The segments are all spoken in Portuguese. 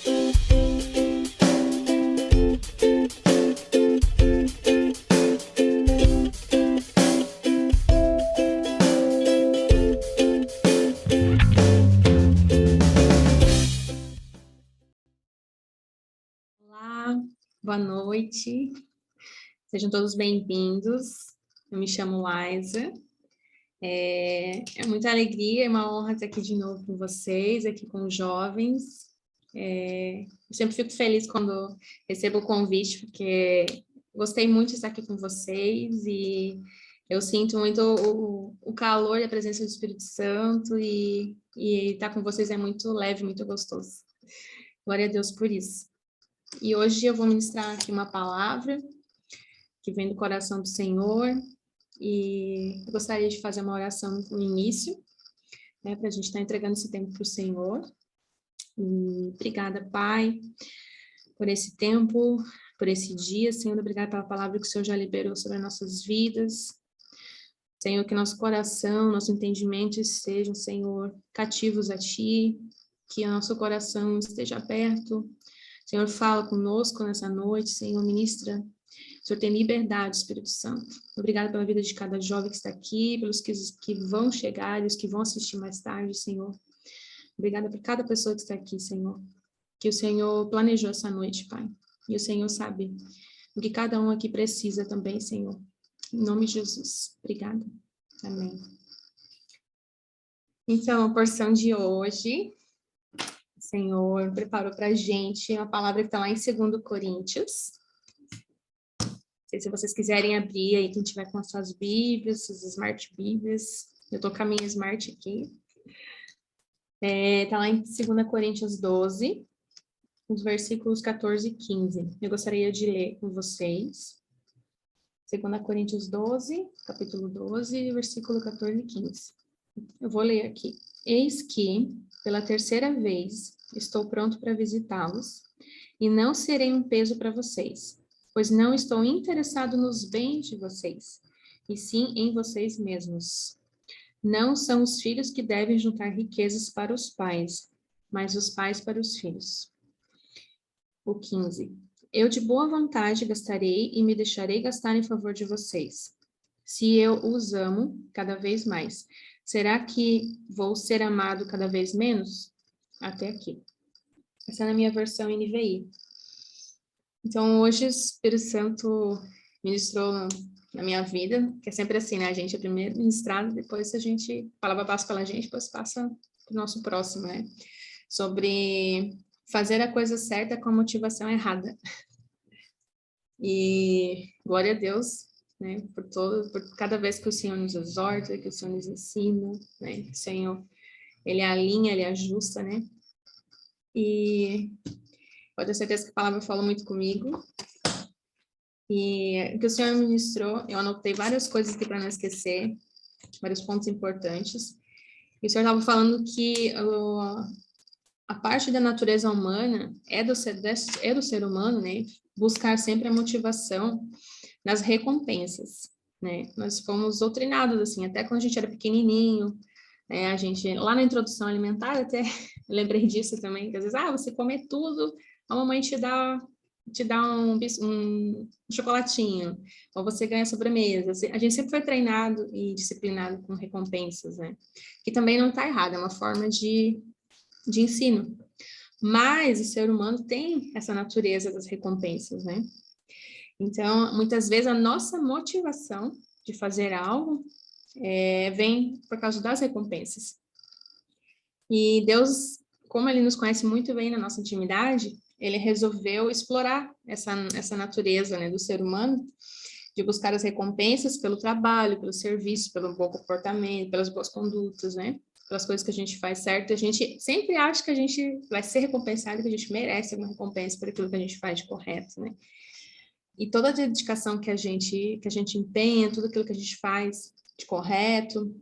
Olá, boa noite, sejam todos bem-vindos. Eu me chamo Laisa, é muita alegria e uma honra estar aqui de novo com vocês, aqui com os jovens. Eu sempre fico feliz quando recebo o convite, porque gostei muito de estar aqui com vocês e eu sinto muito o calor e a presença do Espírito Santo e estar com vocês é muito leve, muito gostoso. Glória a Deus por isso. E hoje eu vou ministrar aqui uma palavra que vem do coração do Senhor, e eu gostaria de fazer uma oração no início, né, para a gente estar entregando esse tempo para o Senhor. E obrigada, Pai, por esse tempo, por esse dia, Senhor, obrigada pela palavra que o Senhor já liberou sobre as nossas vidas. Senhor, que nosso coração, nosso entendimento estejam, Senhor, cativos a Ti, que o nosso coração esteja aberto. Senhor, fala conosco nessa noite, Senhor, ministra. O Senhor tem liberdade, Espírito Santo. Obrigada pela vida de cada jovem que está aqui, pelos que vão chegar e os que vão assistir mais tarde, Senhor. Obrigada por cada pessoa que está aqui, Senhor. Que o Senhor planejou essa noite, Pai. E o Senhor sabe o que cada um aqui precisa também, Senhor. Em nome de Jesus. Obrigada. Amém. Então, a porção de hoje, o Senhor preparou para a gente uma palavra que está lá em 2 Coríntios. Se vocês quiserem abrir aí, quem tiver com as suas Bíblias, suas Smart Bíblias, eu estou com a minha Smart aqui. Está lá em 2 Coríntios 12, os versículos 14 e 15. Eu gostaria de ler com vocês. 2 Coríntios 12, capítulo 12, versículo 14 e 15. Eu vou ler aqui. Eis que, pela terceira vez, estou pronto para visitá-los, e não serei um peso para vocês, pois não estou interessado nos bens de vocês, e sim em vocês mesmos. Não são os filhos que devem juntar riquezas para os pais, mas os pais para os filhos. O 15. Eu de boa vontade gastarei e me deixarei gastar em favor de vocês. Se eu os amo cada vez mais, será que vou ser amado cada vez menos? Até aqui. Essa é a minha versão NVI. Então, hoje o Espírito Santo ministrou na minha vida, que é sempre assim, né? A gente é primeiro ministrado, depois a gente, a palavra passa pela gente, depois passa para o nosso próximo, né? Sobre fazer a coisa certa com a motivação errada. E glória a Deus, né? Por cada vez que o Senhor nos exorta, que o Senhor nos ensina, né? Que o Senhor, Ele alinha, Ele ajusta, né? E pode ter certeza que a palavra falou muito comigo. E o que o Senhor ministrou, eu anotei várias coisas aqui para não esquecer, vários pontos importantes. E o Senhor estava falando que a parte da natureza humana é do ser humano, né? Buscar sempre a motivação nas recompensas, né? Nós fomos doutrinados, assim, até quando a gente era pequenininho, né? A gente, lá na introdução alimentar, até lembrei disso também, que às vezes, você come tudo, a mamãe te dá um chocolatinho, ou você ganha sobremesa. A gente sempre foi treinado e disciplinado com recompensas, né? Que também não está errado, é uma forma de ensino. Mas o ser humano tem essa natureza das recompensas, né? Então, muitas vezes a nossa motivação de fazer algo vem por causa das recompensas. E Deus, como Ele nos conhece muito bem na nossa intimidade, Ele resolveu explorar essa natureza, né, do ser humano, de buscar as recompensas pelo trabalho, pelo serviço, pelo bom comportamento, pelas boas condutas, né? Pelas coisas que a gente faz certo. A gente sempre acha que a gente vai ser recompensado, que a gente merece alguma recompensa por aquilo que a gente faz de correto, né? E toda a dedicação que a gente empenha, tudo aquilo que a gente faz de correto,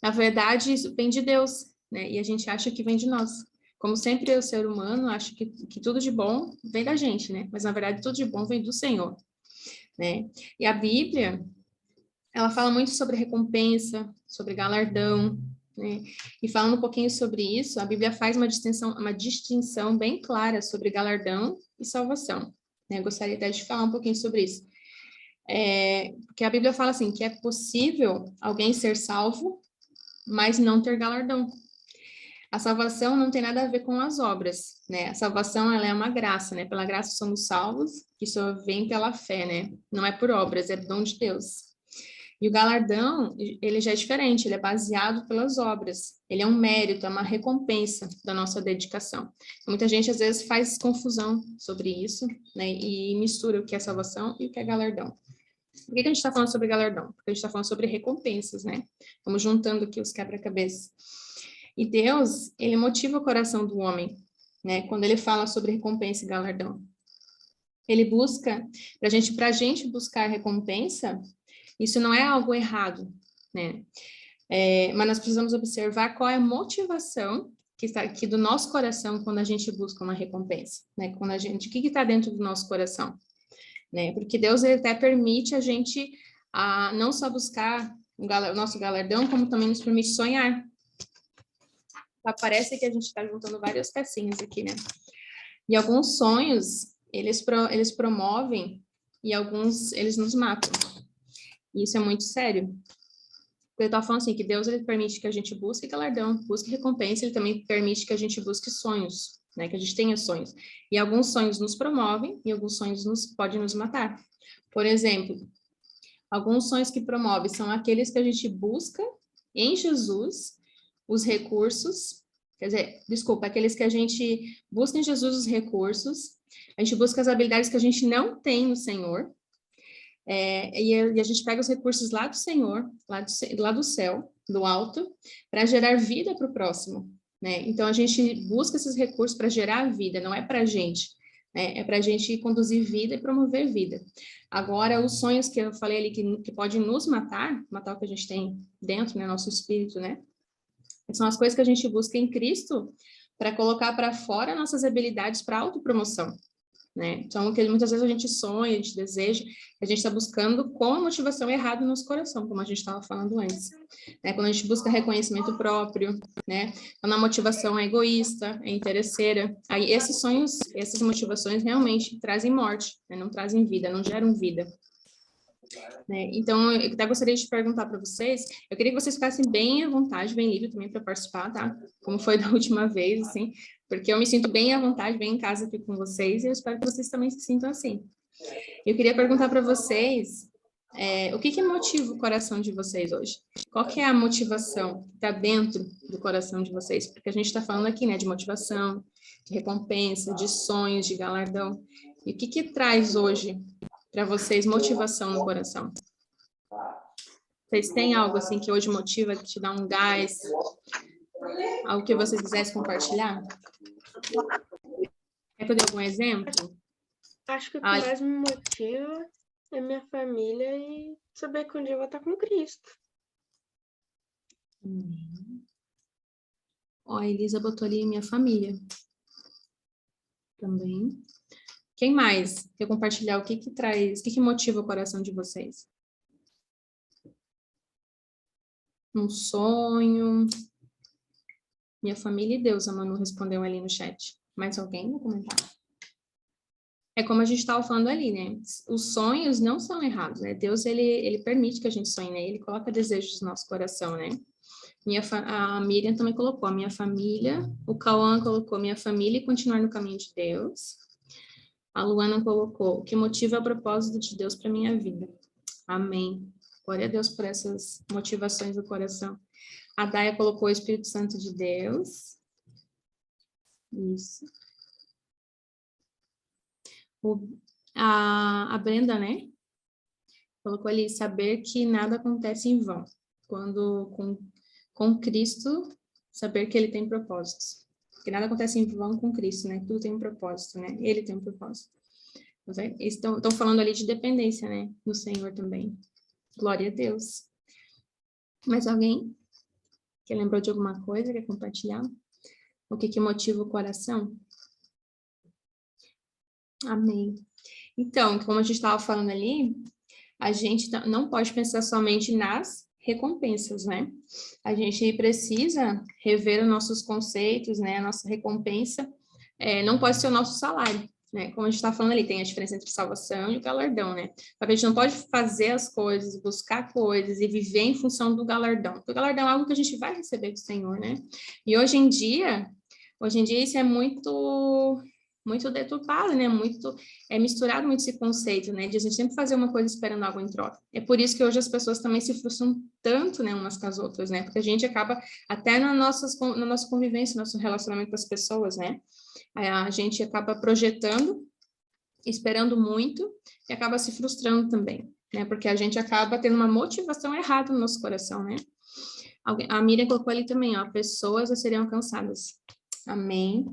na verdade, isso vem de Deus, né? E a gente acha que vem de nós. Como sempre, o ser humano acha que tudo de bom vem da gente, né? Mas, na verdade, tudo de bom vem do Senhor, né? E a Bíblia, ela fala muito sobre recompensa, sobre galardão, né? E falando um pouquinho sobre isso, a Bíblia faz uma distinção bem clara sobre galardão e salvação, né? Eu gostaria até de falar um pouquinho sobre isso. Porque a Bíblia fala assim, que é possível alguém ser salvo, mas não ter galardão. A salvação não tem nada a ver com as obras, né? A salvação, ela é uma graça, né? Pela graça somos salvos, que só vem pela fé, né? Não é por obras, é dom de Deus. E o galardão, ele já é diferente, ele é baseado pelas obras. Ele é um mérito, é uma recompensa da nossa dedicação. Muita gente, às vezes, faz confusão sobre isso, né? E mistura o que é salvação e o que é galardão. Por que a gente está falando sobre galardão? Porque a gente está falando sobre recompensas, né? Vamos juntando aqui os quebra-cabeças. E Deus, ele motiva o coração do homem, né? Quando ele fala sobre recompensa e galardão. Ele busca, para a gente buscar recompensa, isso não é algo errado, né? Mas nós precisamos observar qual é a motivação que está aqui do nosso coração quando a gente busca uma recompensa, né? Quando a gente, o que está dentro do nosso coração, né? Porque Deus, ele até permite a gente não só buscar o nosso galardão, como também nos permite sonhar. Parece que a gente está juntando várias pecinhas aqui, né? E alguns sonhos, eles promovem e alguns, eles nos matam. E isso é muito sério. Porque eu estava falando assim, que Deus, ele permite que a gente busque galardão, busque recompensa, ele também permite que a gente busque sonhos, né? Que a gente tenha sonhos. E alguns sonhos nos promovem e alguns sonhos podem nos matar. Por exemplo, alguns sonhos que promovem são aqueles que a gente busca em Jesus os recursos, quer dizer, desculpa, aqueles que a gente busca em Jesus os recursos, a gente busca as habilidades que a gente não tem no Senhor, e a gente pega os recursos lá do Senhor, lá do céu, do alto, para gerar vida para o próximo, né? Então, a gente busca esses recursos para gerar vida, não é para a gente, né? É para a gente conduzir vida e promover vida. Agora, os sonhos que eu falei ali que podem nos matar o que a gente tem dentro, né? Nosso espírito, né? São as coisas que a gente busca em Cristo para colocar para fora nossas habilidades para autopromoção, né? Então, que muitas vezes a gente sonha, a gente deseja, a gente está buscando com a motivação errada no nosso coração, como a gente estava falando antes, né? Quando a gente busca reconhecimento próprio, né? Quando a motivação é egoísta, é interesseira, aí esses sonhos, essas motivações realmente trazem morte, né? Não trazem vida, não geram vida. Né? Então, eu até gostaria de perguntar para vocês, eu queria que vocês ficassem bem à vontade, bem livre também para participar, tá? Como foi da última vez, assim, porque eu me sinto bem à vontade, bem em casa aqui com vocês, e eu espero que vocês também se sintam assim. Eu queria perguntar para vocês, o que motiva o coração de vocês hoje? Qual que é a motivação que está dentro do coração de vocês? Porque a gente está falando aqui, né, de motivação, de recompensa, de sonhos, de galardão. E o que traz hoje para vocês motivação no coração? Vocês têm algo assim que hoje motiva, que te dá um gás? Algo que vocês quisessem compartilhar? Quer que eu dê algum exemplo? Acho que o que mais me motiva é minha família e saber que um dia eu vou estar com Cristo. Ó, a Elisa botou ali minha família. Também. Quem mais quer compartilhar o que traz, o que motiva o coração de vocês? Um sonho. Minha família e Deus, a Manu respondeu ali no chat. Mais alguém no comentário? É como a gente estava falando ali, né? Os sonhos não são errados, né? Deus, ele permite que a gente sonhe, né? Ele coloca desejos no nosso coração, né? A Miriam também colocou a minha família, o Cauã colocou minha família e continuar no caminho de Deus. A Luana colocou o que motiva o propósito de Deus para minha vida. Amém. Glória a Deus por essas motivações do coração. A Daia colocou o Espírito Santo de Deus. Isso. A Brenda, né? Colocou ali, saber que nada acontece em vão. Quando com Cristo, saber que ele tem propósitos. Porque nada acontece em vão com Cristo, né? Tudo tem um propósito, né? Ele tem um propósito. Estão falando ali de dependência, né? No Senhor também. Glória a Deus. Mais alguém que lembrou de alguma coisa, quer compartilhar? O que motiva o coração? Amém. Então, como a gente estava falando ali, a gente não pode pensar somente nas recompensas, né? A gente precisa rever os nossos conceitos, né? A nossa recompensa não pode ser o nosso salário, né? Como a gente está falando ali, tem a diferença entre salvação e o galardão, né? Porque a gente não pode fazer as coisas, buscar coisas e viver em função do galardão. Porque o galardão é algo que a gente vai receber do Senhor, né? E hoje em dia isso é muito deturpado, né? Misturado muito esse conceito, né? De a gente sempre fazer uma coisa esperando algo em troca. É por isso que hoje as pessoas também se frustram tanto, né, umas com as outras, né? Porque a gente acaba até na nossa convivência, nosso relacionamento com as pessoas, né? A gente acaba projetando, esperando muito e acaba se frustrando também, né? Porque a gente acaba tendo uma motivação errada no nosso coração, né? A Miriam colocou ali também, ó, pessoas já seriam alcançadas. Amém.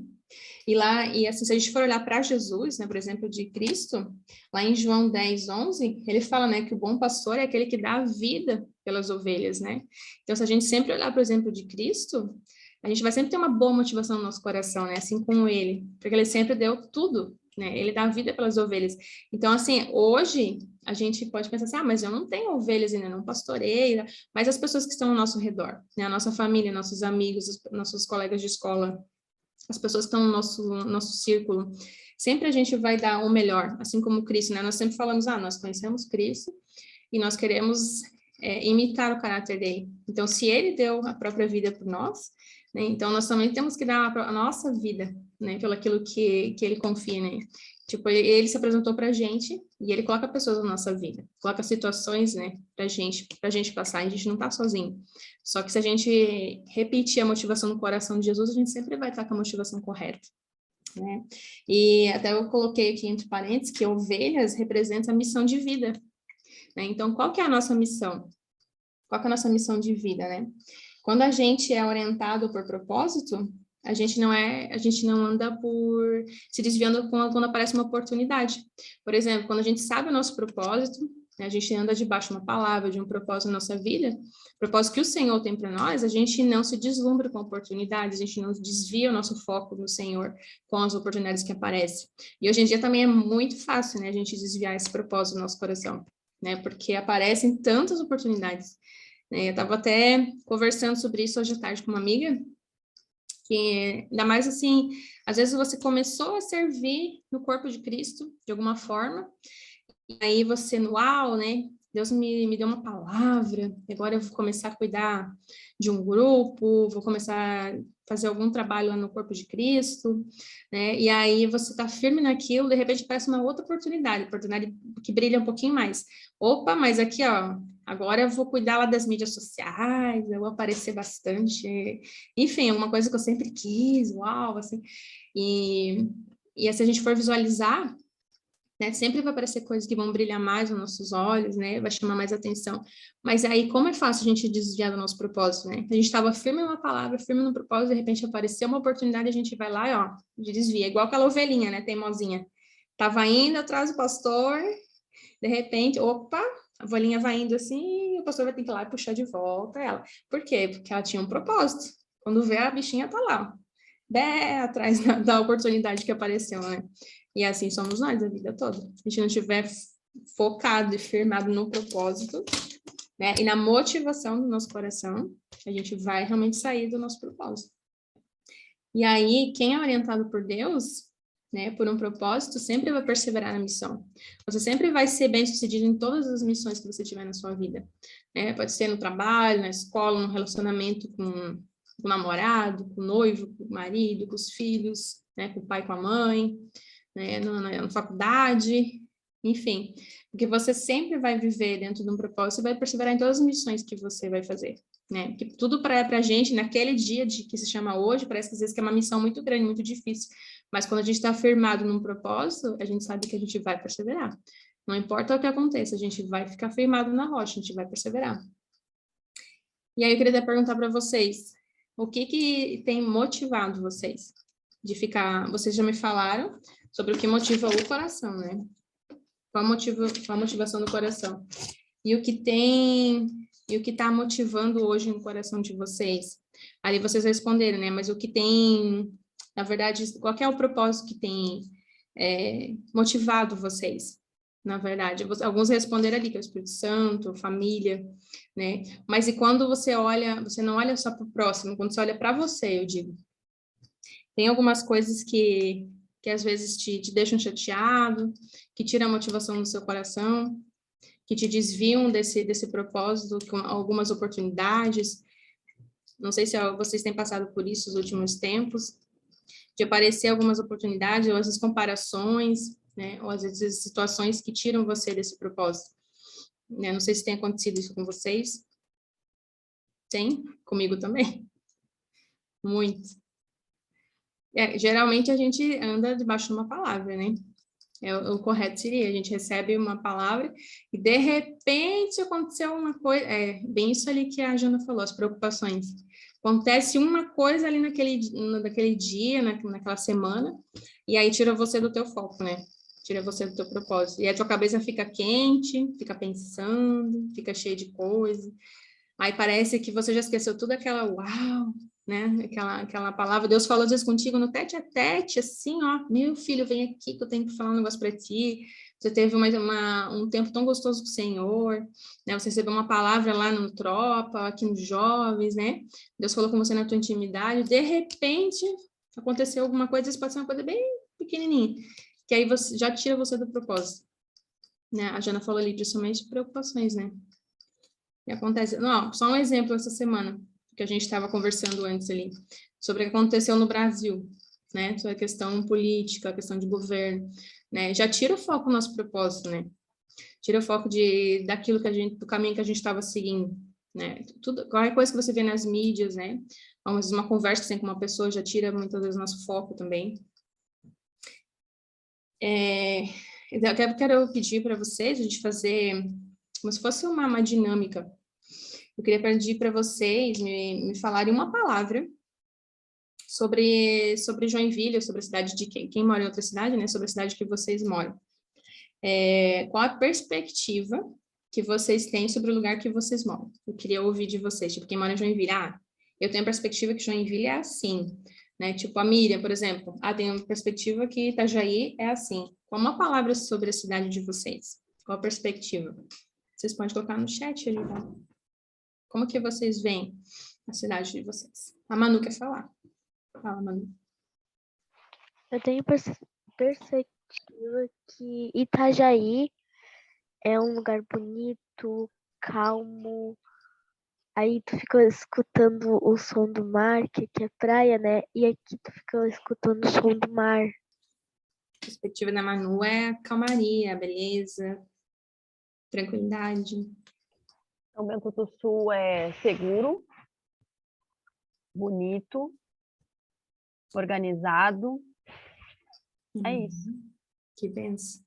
E assim, se a gente for olhar para Jesus, né, por exemplo, de Cristo, lá em João 10:11, ele fala, né, que o bom pastor é aquele que dá a vida pelas ovelhas, né? Então, se a gente sempre olhar para o exemplo de Cristo, a gente vai sempre ter uma boa motivação no nosso coração, né? Assim como ele, porque ele sempre deu tudo, né? Ele dá a vida pelas ovelhas. Então, assim, hoje a gente pode pensar assim, mas eu não tenho ovelhas ainda, não pastorei, mas as pessoas que estão ao nosso redor, né? A nossa família, nossos amigos, nossos colegas de escola, as pessoas que estão no nosso círculo, sempre a gente vai dar o melhor, assim como Cristo, né? Nós sempre falamos, nós conhecemos Cristo e nós queremos imitar o caráter dele. Então, se ele deu a própria vida por nós, né? Então nós também temos que dar a nossa vida, né? Pelo aquilo que ele confia, né? Tipo, ele se apresentou para a gente e ele coloca pessoas na nossa vida, coloca situações, né, para gente passar, e a gente não tá sozinho. Só que se a gente repetir a motivação no coração de Jesus, a gente sempre vai estar com a motivação correta, né? E até eu coloquei aqui entre parênteses que ovelhas representam a missão de vida, né? Então, qual que é a nossa missão? Qual que é a nossa missão de vida, né? Quando a gente é orientado por propósito, a gente não anda por se desviando quando aparece uma oportunidade. Por exemplo, quando a gente sabe o nosso propósito, né, a gente anda debaixo de uma palavra, de um propósito na nossa vida, propósito que o Senhor tem para nós, a gente não se deslumbra com oportunidades, a gente não desvia o nosso foco no Senhor com as oportunidades que aparecem. E hoje em dia também é muito fácil, né, a gente desviar esse propósito do nosso coração, né, porque aparecem tantas oportunidades. Eu estava até conversando sobre isso hoje à tarde com uma amiga, que ainda mais assim, às vezes você começou a servir no corpo de Cristo, de alguma forma, e aí você, uau, né? Deus me deu uma palavra, agora eu vou começar a cuidar de um grupo, vou começar a fazer algum trabalho lá no corpo de Cristo, né? E aí você está firme naquilo, de repente aparece uma outra oportunidade que brilha um pouquinho mais. Opa, mas aqui, ó, agora eu vou cuidar lá das mídias sociais, eu vou aparecer bastante, enfim, alguma coisa que eu sempre quis, uau, assim. E se a gente for visualizar, né, sempre vai aparecer coisas que vão brilhar mais nos nossos olhos, né, vai chamar mais atenção. Mas aí, como é fácil a gente desviar do nosso propósito, né? A gente estava firme em uma palavra, firme no propósito, de repente apareceu uma oportunidade, a gente vai lá e, ó, desvia. Igual aquela ovelhinha, né, teimosinha. Tava indo atrás do pastor, de repente, opa, a ovelhinha vai indo assim, e o pastor vai ter que ir lá e puxar de volta ela. Por quê? Porque ela tinha um propósito. Quando vê, a bichinha tá lá, bé, atrás da oportunidade que apareceu, né? E assim somos nós a vida toda. Se a gente não estiver focado e firmado no propósito, né? E na motivação do nosso coração, a gente vai realmente sair do nosso propósito. E aí, quem é orientado por Deus, né, por um propósito, sempre vai perseverar na missão. Você sempre vai ser bem-sucedido em todas as missões que você tiver na sua vida, né? Pode ser no trabalho, na escola, no relacionamento com o namorado, com o noivo, com o marido, com os filhos, né, com o pai, com a mãe, né, na faculdade, enfim, porque você sempre vai viver dentro de um propósito e vai perseverar em todas as missões que você vai fazer, né? Porque tudo para a gente, naquele dia que se chama hoje, parece que às vezes que é uma missão muito grande, muito difícil, mas quando a gente está firmado num propósito, a gente sabe que a gente vai perseverar. Não importa o que aconteça, a gente vai ficar firmado na rocha, a gente vai perseverar. E aí eu queria perguntar para vocês, o que tem motivado vocês de ficar? Vocês já me falaram sobre o que motiva o coração, né? Qual a motivação do coração? E o que está motivando hoje no coração de vocês? Ali vocês responderam, né? Mas o que tem, na verdade, qual é o propósito que tem motivado vocês? na verdade. Alguns responderam ali, que é o Espírito Santo, família, né? Mas e quando você olha, você não olha só para o próximo, quando você olha para você, eu digo. Tem algumas coisas que às vezes te deixam chateado, que tiram a motivação do seu coração, que te desviam desse propósito, com algumas oportunidades. Não sei se vocês têm passado por isso nos últimos tempos, de aparecer algumas oportunidades, ou às vezes comparações, né? Ou às vezes situações que tiram você desse propósito. Né? Não sei se tem acontecido isso com vocês. Tem? Comigo também. Muito. Geralmente a gente anda debaixo de uma palavra, né? O correto seria, a gente recebe uma palavra e de repente aconteceu uma coisa, bem isso ali que a Jana falou, as preocupações. Acontece uma coisa ali naquele dia, naquela semana, e aí tira você do teu foco, né? Tira você do teu propósito. E a tua cabeça fica quente, fica pensando, fica cheia de coisa. Aí parece que você já esqueceu tudo aquela uau, né? Aquela palavra. Deus falou às vezes contigo no tete a tete, assim, ó, meu filho, vem aqui que eu tenho que falar um negócio para ti. Você teve um tempo tão gostoso com o Senhor, né? Você recebeu uma palavra lá no Tropa, aqui nos Jovens, né? Deus falou com você na tua intimidade. De repente, aconteceu alguma coisa, isso pode ser uma coisa bem pequenininha, que aí você já tira você do propósito, né? A Jana falou ali, principalmente preocupações, né? E acontece, não, só um exemplo essa semana, que a gente estava conversando antes ali, sobre o que aconteceu no Brasil, né, sobre a questão política, a questão de governo, né, já tira o foco do nosso propósito, né, tira o foco daquilo do caminho que a gente estava seguindo, né, qualquer coisa que você vê nas mídias, né, às vezes uma conversa que você tem com uma pessoa já tira muitas vezes nosso foco também. Eu quero pedir para vocês, a gente fazer como se fosse uma dinâmica. Eu queria pedir para vocês me falarem uma palavra sobre Joinville, sobre a cidade de quem mora em outra cidade, né? Sobre a cidade que vocês moram. Qual a perspectiva que vocês têm sobre o lugar que vocês moram? Eu queria ouvir de vocês, tipo, quem mora em Joinville, eu tenho a perspectiva que Joinville é assim, né? Tipo, a Miriam, por exemplo, tem uma perspectiva que Itajaí é assim. Qual uma palavra sobre a cidade de vocês? Qual a perspectiva? Vocês podem colocar no chat ali, tá? Como que vocês veem a cidade de vocês? A Manu quer falar. Fala, Manu. Eu tenho perspectiva que Itajaí é um lugar bonito, calmo. Aí tu fica escutando o som do mar, que aqui é praia, né? E aqui tu fica escutando o som do mar. A perspectiva da Manu é a calmaria, a beleza, tranquilidade. São Bento do Sul é seguro, bonito, organizado. É isso. Que benção.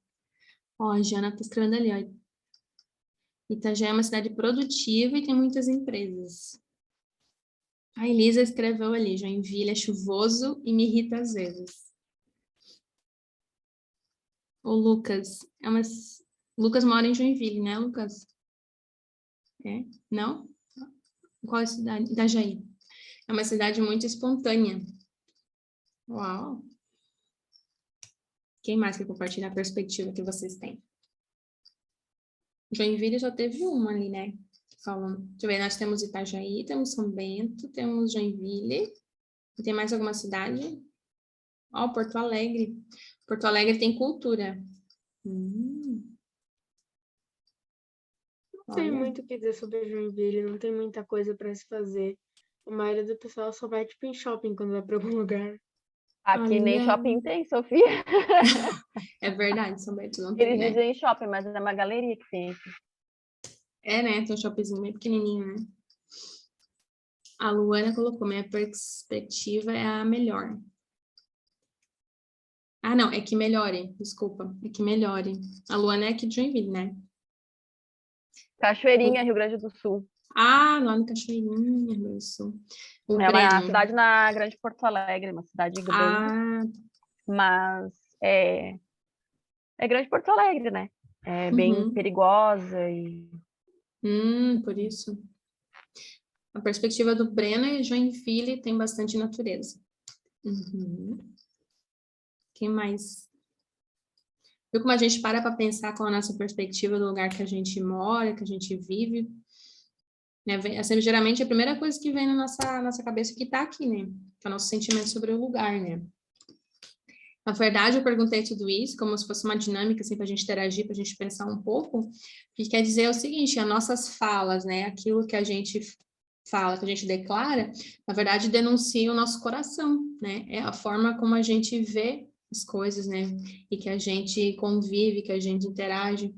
Ó, a Jana tá escrevendo ali, ó. Itajaí é uma cidade produtiva e tem muitas empresas. A Elisa escreveu ali, Joinville é chuvoso e me irrita às vezes. O Lucas, Lucas mora em Joinville, né, Lucas? Não? Qual é a cidade? Itajaí. É uma cidade muito espontânea. Uau! Quem mais quer compartilhar a perspectiva que vocês têm? Joinville já teve uma ali, né? Falando. Deixa eu ver, nós temos Itajaí, temos São Bento, temos Joinville. E tem mais alguma cidade? Ó, Porto Alegre. Porto Alegre tem cultura. Não tem muito o que dizer sobre Joinville, não tem muita coisa para se fazer. A maioria do pessoal só vai tipo em shopping quando vai para algum lugar. Aqui nem shopping tem, Sofia. É verdade, São Bento não tem, Eles né? dizem shopping, mas é uma galeria que tem aqui. Né? Tem um shoppingzinho bem pequenininho, né? A Luana colocou, minha perspectiva é a melhor. Não, é que melhore, desculpa, é que melhore. A Luana é aqui de Joinville, né? Cachoeirinha, Rio Grande do Sul. Lá no Cachoeirinha, Rio Grande do Sul. O É uma Breno. cidade na Grande Porto Alegre, uma cidade grande. Mas é Grande Porto Alegre, né? É bem perigosa e... por isso. A perspectiva do Breno e Joinville tem bastante natureza. Quem mais? Viu como a gente para pensar com a nossa perspectiva do lugar que a gente mora, que a gente vive, né? Geralmente a primeira coisa que vem na nossa cabeça que está aqui, né? Que é o nosso sentimento sobre o lugar, né? Na verdade, eu perguntei tudo isso como se fosse uma dinâmica, assim, para a gente interagir, para a gente pensar um pouco. O que quer dizer é o seguinte, as nossas falas, né? Aquilo que a gente fala, que a gente declara, na verdade, denuncia o nosso coração, né? É a forma como a gente vê as coisas, né? E que a gente convive, que a gente interage,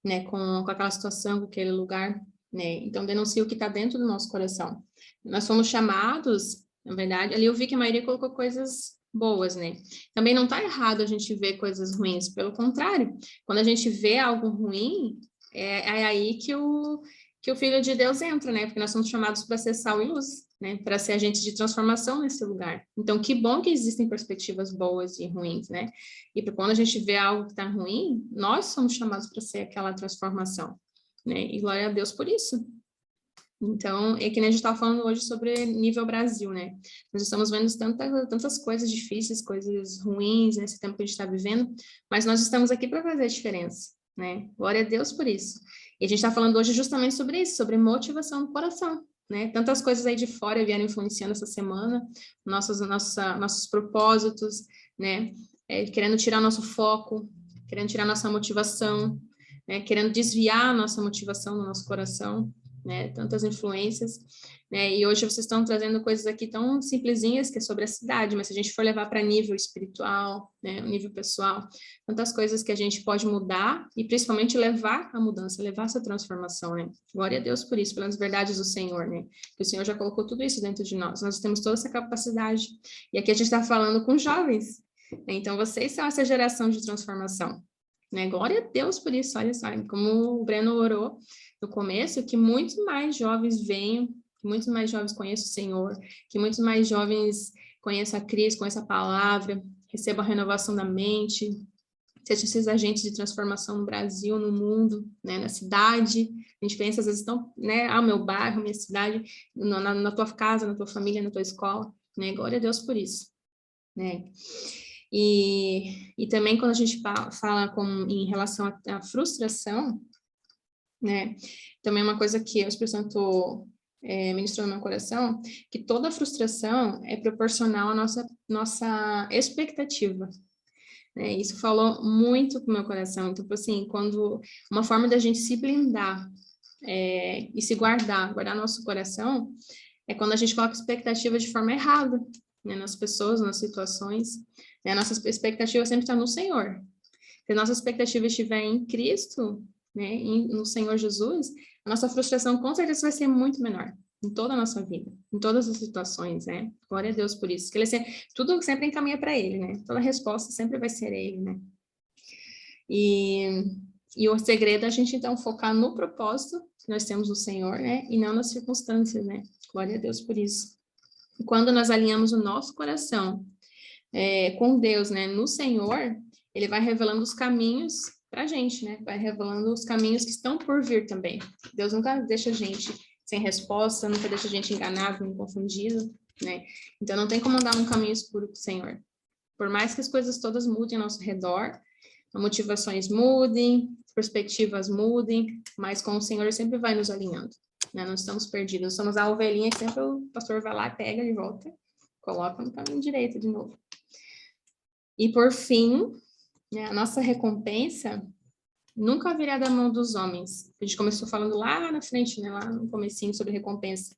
né? Com aquela situação, com aquele lugar, né? Então, denuncia o que está dentro do nosso coração. Nós fomos chamados, na verdade, ali eu vi que a maioria colocou coisas boas, né? Também não está errado a gente ver coisas ruins, pelo contrário, quando a gente vê algo ruim, é aí que o Filho de Deus entra, né? Porque nós somos chamados para ser sal e luz, né? Para ser agentes de transformação nesse lugar. Então, que bom que existem perspectivas boas e ruins, né? E quando a gente vê algo que está ruim, nós somos chamados para ser aquela transformação, né? E glória a Deus por isso. Então, é que nem a gente estava falando hoje sobre nível Brasil, né? Nós estamos vendo tantas coisas difíceis, coisas ruins nesse tempo que a gente está vivendo, mas nós estamos aqui para fazer a diferença, né? Glória a Deus por isso. E a gente está falando hoje justamente sobre isso, sobre motivação do coração, né? Tantas coisas aí de fora vieram influenciando essa semana, nossos propósitos, né? Querendo tirar nosso foco, querendo tirar nossa motivação, né? Querendo desviar a nossa motivação do nosso coração, né, tantas influências, né, e hoje vocês estão trazendo coisas aqui tão simplesinhas que é sobre a cidade, mas se a gente for levar para nível espiritual, né, nível pessoal, tantas coisas que a gente pode mudar e principalmente levar a mudança, levar essa transformação, né, glória a Deus por isso, pelas verdades do Senhor, né, que o Senhor já colocou tudo isso dentro de nós temos toda essa capacidade, e aqui a gente está falando com jovens, né, então vocês são essa geração de transformação, né, glória a Deus por isso, olha só, como o Breno orou no começo, que muitos mais jovens venham, que muitos mais jovens conheçam o Senhor, que muitos mais jovens conheçam a Cristo, conheçam a palavra, recebam a renovação da mente, sejam esses agentes de transformação no Brasil, no mundo, né, na cidade. A gente pensa, às vezes, tão, né, meu bairro, minha cidade, na tua casa, na tua família, na tua escola, né, glória a Deus por isso, né. E também quando a gente fala em relação à frustração, né? Também é uma coisa que o Espírito Santo ministrou no meu coração, que toda frustração é proporcional à nossa expectativa, né? Isso falou muito com o meu coração. Então, assim, quando uma forma da gente se blindar e se guardar nosso coração, é quando a gente coloca expectativa de forma errada, né? Nas pessoas, nas situações, né? A nossa expectativa sempre está no Senhor. Se a nossa expectativa estiver em Cristo, né, no Senhor Jesus, a nossa frustração com certeza vai ser muito menor em toda a nossa vida, em todas as situações, né? Glória a Deus por isso. Que tudo sempre encaminha para Ele, né? Toda resposta sempre vai ser Ele, né? E o segredo é a gente, então, focar no propósito que nós temos no Senhor, né? E não nas circunstâncias, né? Glória a Deus por isso. E quando nós alinhamos o nosso coração com Deus, né? No Senhor, Ele vai revelando os caminhos para a gente, né? Vai revelando os caminhos que estão por vir também. Deus nunca deixa a gente sem resposta, nunca deixa a gente enganado, nem confundido, né? Então, não tem como andar num caminho escuro com o Senhor. Por mais que as coisas todas mudem ao nosso redor, as motivações mudem, as perspectivas mudem, mas com o Senhor sempre vai nos alinhando, né? Não estamos perdidos, nós somos a ovelhinha que sempre o pastor vai lá, pega de volta, coloca no caminho direito de novo. E, por fim, né, a nossa recompensa nunca virá da mão dos homens. A gente começou falando lá na frente, né, lá no comecinho sobre recompensa.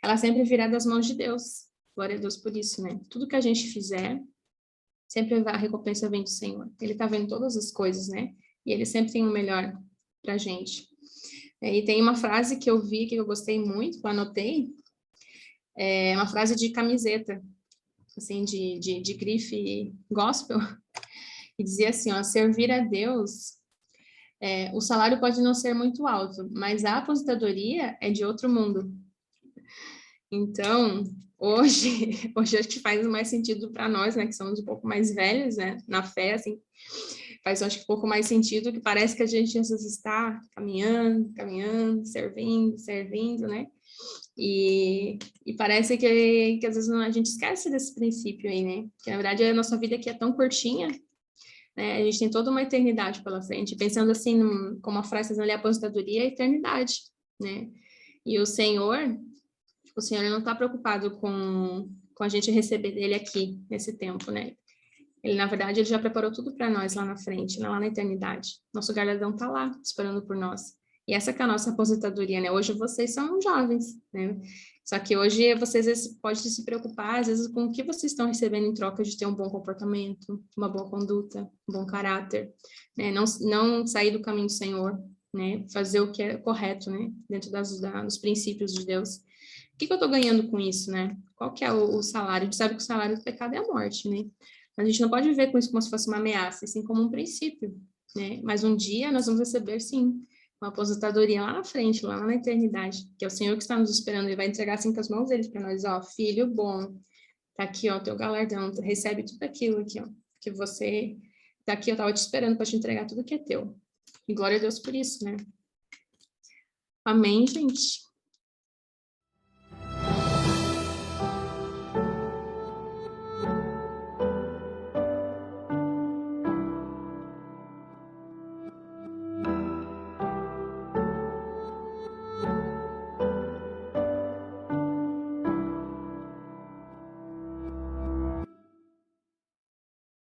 Ela sempre virá das mãos de Deus. Glória a Deus por isso, né? Tudo que a gente fizer, sempre a recompensa vem do Senhor. Ele está vendo todas as coisas, né? E Ele sempre tem o melhor para a gente. E tem uma frase que eu vi, que eu gostei muito, que eu anotei, é uma frase de camiseta, assim, de grife gospel, que dizia assim, ó, servir a Deus, o salário pode não ser muito alto, mas a aposentadoria é de outro mundo. Então, hoje acho que faz mais sentido para nós, né, que somos um pouco mais velhos, né, na fé, assim, faz, acho que um pouco mais sentido, que parece que a gente às vezes está caminhando, servindo, né, e parece que às vezes a gente esquece desse princípio aí, né, que na verdade a nossa vida aqui é tão curtinha, né? A gente tem toda uma eternidade pela frente, pensando assim, como a frase ali, a aposentadoria é a eternidade, né? E o Senhor ele não está preocupado com a gente receber dele aqui, nesse tempo, né? Ele, na verdade, ele já preparou tudo para nós lá na frente, né? Lá na eternidade. Nosso galardão está lá, esperando por nós. E essa que é a nossa aposentadoria, né? Hoje vocês são jovens, né? Só que hoje vocês às vezes, podem se preocupar, às vezes, com o que vocês estão recebendo em troca de ter um bom comportamento, uma boa conduta, um bom caráter, né? Não sair do caminho do Senhor, né? Fazer o que é correto, né? Dentro dos princípios de Deus. O que eu estou ganhando com isso, né? Qual que é o salário? A gente sabe que o salário do pecado é a morte, né? Mas a gente não pode viver com isso como se fosse uma ameaça, assim como um princípio, né? Mas um dia nós vamos receber, sim, uma aposentadoria lá na frente, lá na eternidade, que é o Senhor que está nos esperando, Ele vai entregar assim com as mãos dele para nós, ó, filho bom, tá aqui, ó, teu galardão, tu recebe tudo aquilo aqui, ó, que você tá aqui, eu tava te esperando para te entregar tudo que é teu. E glória a Deus por isso, né? Amém, gente?